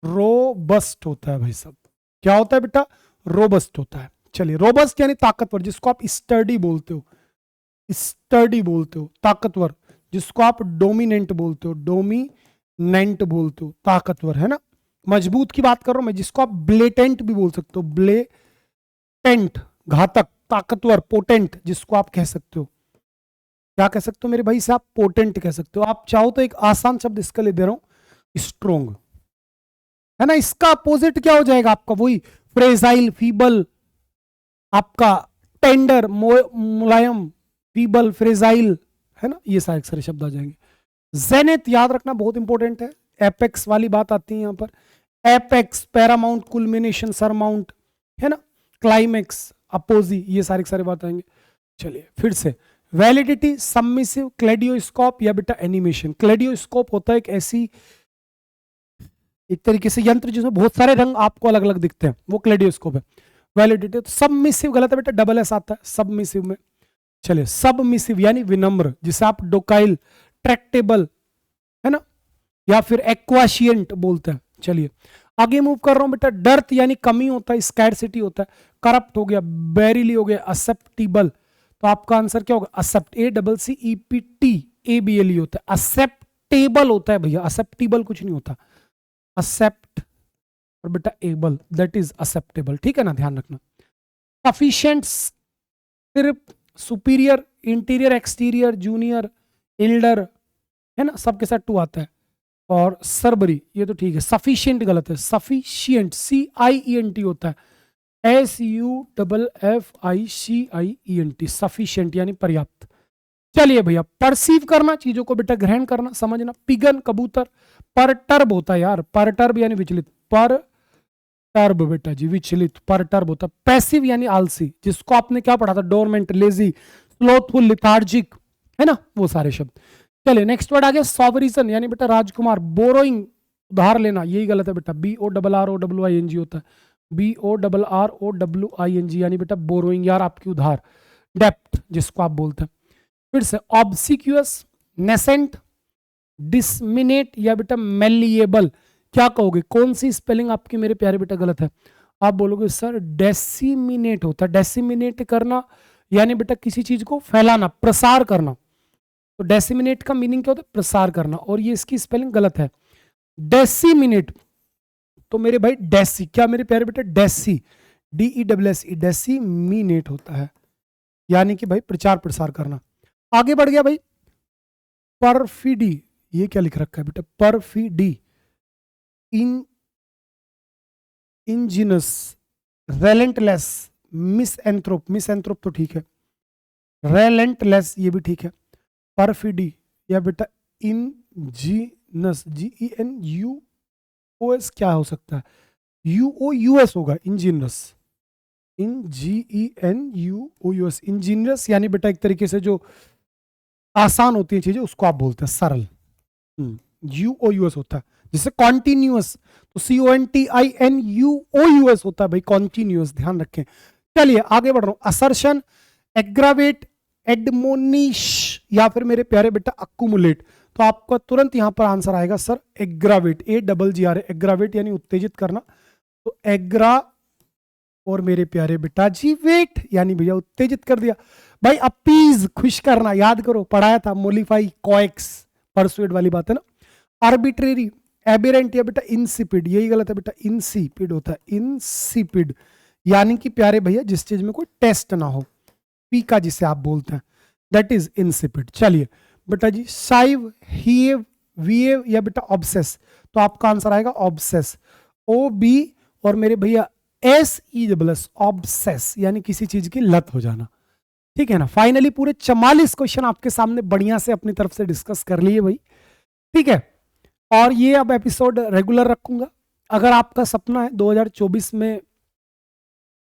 रोबस्ट होता है भाई साहब। क्या होता है बेटा? रोबस्ट होता है। चलिए रोबस्ट यानी ताकतवर, जिसको आप स्टर्डी बोलते हो, स्टर्डी बोलते हो ताकतवर, जिसको आप डोमिनेंट बोलते हो, डोमिनेंट बोलते हो ताकतवर, है ना। मजबूत की बात कर रहा हूं मैं, जिसको आप ब्लेटेंट भी बोल सकते हो, ब्लेटेंट घातक, ताकतवर पोटेंट जिसको आप कह सकते हो। क्या कह सकते हो मेरे भाई से? आप पोटेंट कह सकते हो। आप चाहो तो एक आसान शब्द इसके लिए दे रहा हूं, स्ट्रोंग, है ना। इसका अपोजिट क्या हो जाएगा आपका? वही फ्रेजाइल, फीबल, आपका टेंडर, मुलायम, फीबल, फ्रेजाइल, है ना, ये सारे शब्द आ जाएंगे। जेनेथ याद रखना बहुत इंपॉर्टेंट है। एपेक्स वाली बात आती है यहां पर। एपेक्स, पैरामाउंट, कुलमिनेशन, सरमाउंट, है ना, क्लाइमेक्स, अपोजी, ये सारे बात आएंगे। चलिए फिर से वैलिडिटी, सबमिसिव, क्लेडियोस्कोप या बेटा एनिमेशन। क्लेडियोस्कोप होता है एक ऐसी एक तरीके से यंत्र जिसमें बहुत सारे रंग आपको अलग अलग दिखते हैं, वो क्लेडियोस्कोप है। वैलिडिटी। तो सबमिसिव गलत है बेटा, डबल एस आता है सबमिसिव में। चलिए सबमिसिव यानी विनम्र, जिसे आप डोकाइल, ट्रैक्टेबल, है ना, या फिर एक्वाशियंट बोलते हैं। चलिए आगे मूव कर रहा हूं बेटा। डर्थ यानी कमी होता है, स्कैरसिटी होता है। करप्ट हो गया, बैरिली हो गया, असेप्टिबल, तो आपका आंसर क्या होगा? असेप्ट, ACCEPT होता है। असेप्टेबल होता है भैया, असेप्टिबल कुछ नहीं होता। असेप्ट और बेटा एबल, दैट इज असेप्टेबल, ठीक है ना, ध्यान रखना। सफिशिएंट सिर्फ, superior, interior, exterior, junior, Elder, है ना, सबके साथ टू आता है। और सरबरी, ये तो ठीक है। सफिशिएंट गलत है, सफिशिएंट CIENT होता है, SUFFICIENT, सफिशिएंट यानी पर्याप्त। चलिए भैया, परसीव करना, चीजों को बेटा ग्रहण करना, समझना। पिगन कबूतर, परटर्ब होता है यार, परटर्ब यानी विचलित, पर टर्ब बेटा जी विचलित, पर टर्ब होता है। पैसिव यानी आलसी, जिसको आपने क्या पढ़ा था, डोरमेंट, लेजी, स्लोथफुल, लिथार्जिक, है ना, वो सारे शब्द। चलिए नेक्स्ट वर्ड आ गया सॉवरिजन यानी बेटा राजकुमार। बोरोइंग उधार लेना, यही गलत है बेटा, BORROWING होता है, BORROWING यानी बेटा बोरोइंग, यार आपकी उधार। डेप्थ जिसको आप बोलते हैं। फिर से ऑब्सिक्यूअस, नेसेंट, डिसमिनेट या बेटा मेलिएबल, क्या कहोगे, कौन सी स्पेलिंग आपकी मेरे प्यारे बेटा गलत है? आप बोलोगे सर डेसिमिनेट होता है। डेसिमिनेट करना यानी बेटा किसी चीज को फैलाना, प्रसार करना। तो डेसिमिनेट का मीनिंग क्या होता है, प्रसार करना, और ये इसकी स्पेलिंग गलत है, डेसिमिनेट। तो मेरे भाई डेसी, क्या मेरे प्यारे बेटा, डेसी, DESSE, डेसिमिनेट होता है, यानी कि भाई प्रचार प्रसार करना। आगे बढ़ गया भाई, परफिडी, ये क्या लिख रखा है बेटा, परफिडी, इंजीनस, रेलेंटलेस, मिसएंथ्रोप तो ठीक है, रेलेंटलेस ये भी ठीक है, परफिडी या बेटा इंजीनस, GENUOS क्या हो सकता है, UOUS होगा, इंजीनस, INGENUOUS, इंजीनियस यानी बेटा एक तरीके से जो आसान होती है चीजें उसको आप बोलते हैं सरल। UOUS होता है, जैसे कॉन्टिन्यूअस, तो CONTINUOUS होता है भाई, कॉन्टिन्यूअस, ध्यान रखें। चलिए आगे बढ़ रहा हूं, असर्शन, एग्रावेट, एडमोनिश या फिर मेरे प्यारे बेटा अक्यूमुलेट। तो आपका तुरंत यहां पर आंसर आएगा सर एग्रावेट, AGGR, एग्रावेट यानी उत्तेजित करना। तो एग्रा और मेरे प्यारे बेटा जी वेट यानी भैया उत्तेजित कर दिया भाई। अपीज खुश करना, याद करो पढ़ाया था, मोलिफाई, कॉएक्स, परसुएड वाली बात है ना। आर्बिट्रेरी, एबेरेंट या बेटा इंसिपिड, यही गलत है बेटा, इंसिपिड होता है, इंसिपिड यानी कि प्यारे भैया जिस चीज में कोई टेस्ट ना हो, पीका जिसे आप बोलते हैं, दैट इज इंसिपिड। चलिए बेटा जी, साइव, हीव, वीव या बेटा ऑब्सेस, तो आपका आंसर आएगा ऑब्सेस, OB और मेरे भैया SES, ऑब्सेस यानी किसी चीज की लत हो जाना। ठीक है ना। फाइनली पूरे 44 क्वेश्चन आपके सामने बढ़िया से अपनी तरफ से डिस्कस कर लिए भाई, ठीक है। और ये अब एपिसोड रेगुलर रखूंगा। अगर आपका सपना है 2024 में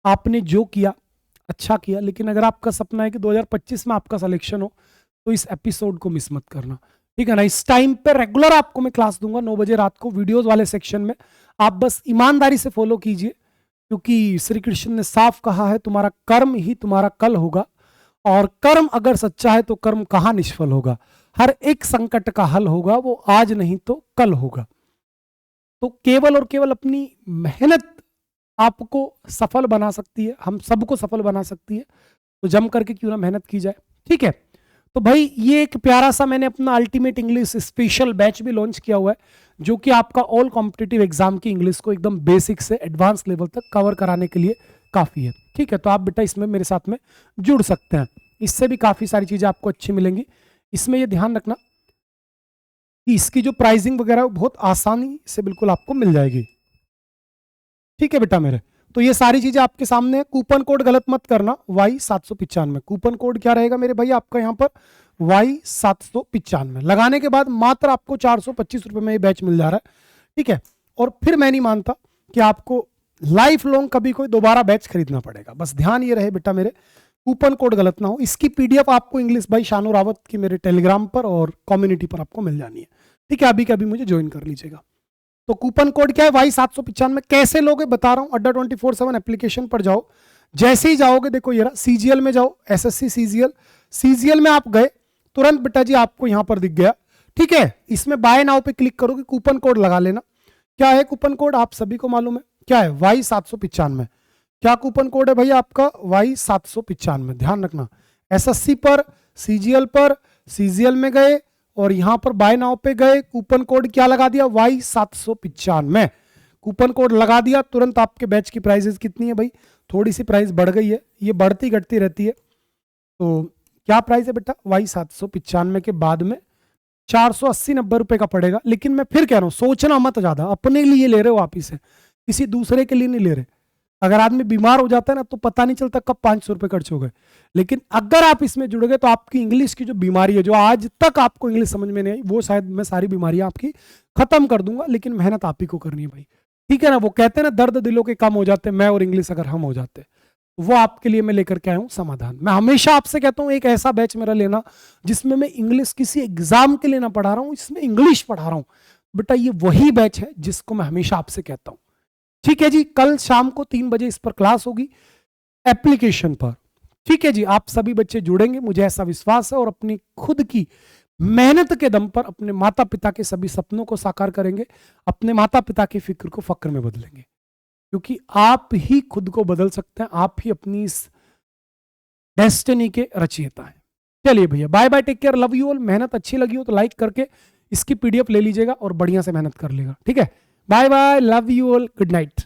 आपने जो किया अच्छा किया, लेकिन अगर आपका सपना है कि 2025 में आपका सिलेक्शन हो तो इस एपिसोड को मिस मत करना, ठीक है ना। इस टाइम पे रेगुलर आपको मैं क्लास दूंगा 9 बजे रात को, वीडियोस वाले सेक्शन में। आप बस ईमानदारी से फॉलो कीजिए, क्योंकि श्री कृष्ण ने साफ कहा है तुम्हारा कर्म ही तुम्हारा कल होगा, और कर्म अगर सच्चा है तो कर्म कहाँ निष्फल होगा। हर एक संकट का हल होगा, वो आज नहीं तो कल होगा। तो केवल और केवल अपनी मेहनत आपको सफल बना सकती है, हम सबको सफल बना सकती है। तो जम करके क्यों ना मेहनत की जाए, ठीक है। तो भाई ये एक प्यारा सा मैंने अपना अल्टीमेट इंग्लिश स्पेशल बैच भी लॉन्च किया हुआ है, जो कि आपका ऑल कॉम्पिटिटिव एग्जाम की इंग्लिश को एकदम बेसिक से एडवांस लेवल तक कवर कराने के लिए काफ़ी है, ठीक है। तो आप बेटा इसमें मेरे साथ में जुड़ सकते हैं, इससे भी काफ़ी सारी चीज़ें आपको अच्छी मिलेंगी। इसमें ये ध्यान रखना कि इसकी जो प्राइसिंग वगैरह बहुत आसानी से बिल्कुल आपको मिल जाएगी, ठीक है बेटा मेरे। तो ये सारी चीजें आपके सामने है। कूपन कोड गलत मत करना, Y795, कूपन कोड क्या रहेगा मेरे भाई आपका यहाँ पर, Y795 लगाने के बाद मात्र आपको 425 रुपए में ये बैच मिल जा रहा है, ठीक है। और फिर मैं नहीं मानता कि आपको लाइफ लॉन्ग कभी कोई दोबारा बैच खरीदना पड़ेगा, बस ध्यान ये रहे बेटा मेरे, कूपन कोड गलत ना हो। इसकी PDF आपको इंग्लिश भाई शानू रावत की मेरे टेलीग्राम पर और कम्युनिटी पर आपको मिल जानी है, ठीक है। अभी के अभी मुझे ज्वाइन कर लीजिएगा। तो कूपन कोड क्या है, Y795। कैसे लोगे बता रहा हूं, अड्डा 24/7 एप्लीकेशन पर जाओ, जैसे ही जाओगे देखो ये CGL में जाओ, SSC CGL में आप गए तुरंत बेटा जी आपको यहां पर दिख गया, ठीक है। इसमें बाय नाउ पे क्लिक करोगे, कूपन कोड लगा लेना। क्या है कूपन कोड आप सभी को मालूम है, क्या है, Y795। क्या कूपन कोड है भैया आपका, Y795, ध्यान रखना। SSC पर, CGL में गए और यहां पर बाय नाउ पे गए, कूपन कोड क्या लगा दिया, Y795, कूपन कोड लगा दिया, तुरंत आपके बैच की प्राइसेस कितनी है भाई, थोड़ी सी प्राइस बढ़ गई है, ये बढ़ती घटती रहती है। तो क्या प्राइस है बेटा, Y795 के बाद में 480-90 रुपए का पड़ेगा। लेकिन मैं फिर कह रहा हूं सोचना मत ज्यादा, अपने लिए ले रहे हो आप इसे, किसी दूसरे के लिए नहीं ले रहे। अगर आदमी बीमार हो जाता है ना तो पता नहीं चलता कब 500 रुपए खर्च हो गए। लेकिन अगर आप इसमें जुड़ गए तो आपकी इंग्लिश की जो बीमारी है, जो आज तक आपको इंग्लिश समझ में नहीं आई, वो शायद मैं सारी बीमारियां आपकी खत्म कर दूंगा। लेकिन मेहनत आप ही को करनी है भाई, ठीक है ना। वो कहते हैं ना, दर्द दिलों के कम हो जाते हैं, मैं और इंग्लिश अगर हम हो जाते, वो आपके लिए मैं लेकर के आया हूं समाधान। मैं हमेशा आपसे कहता हूं एक ऐसा बैच मेरा लेना जिसमें मैं इंग्लिश किसी एग्जाम के लिए ना पढ़ा रहा हूं, इसमें इंग्लिश पढ़ा रहा हूं। बेटा ये वही बैच है जिसको मैं हमेशा आपसे कहता हूं। ठीक है जी, कल शाम को 3 बजे इस पर क्लास होगी एप्लीकेशन पर। ठीक है जी, आप सभी बच्चे जुड़ेंगे, मुझे ऐसा विश्वास है, और अपनी खुद की मेहनत के दम पर अपने माता पिता के सभी सपनों को साकार करेंगे, अपने माता पिता की फिक्र को फक्र में बदलेंगे, क्योंकि आप ही खुद को बदल सकते हैं, आप ही अपनी इस डेस्टिनी के रचयिता हैं। चलिए भैया, bye bye, take care, love you all. मेहनत अच्छी लगी हो तो लाइक करके इसकी पीडीएफ ले लीजिएगा और बढ़िया से मेहनत कर लेगा। ठीक है, bye bye, love you all, good night.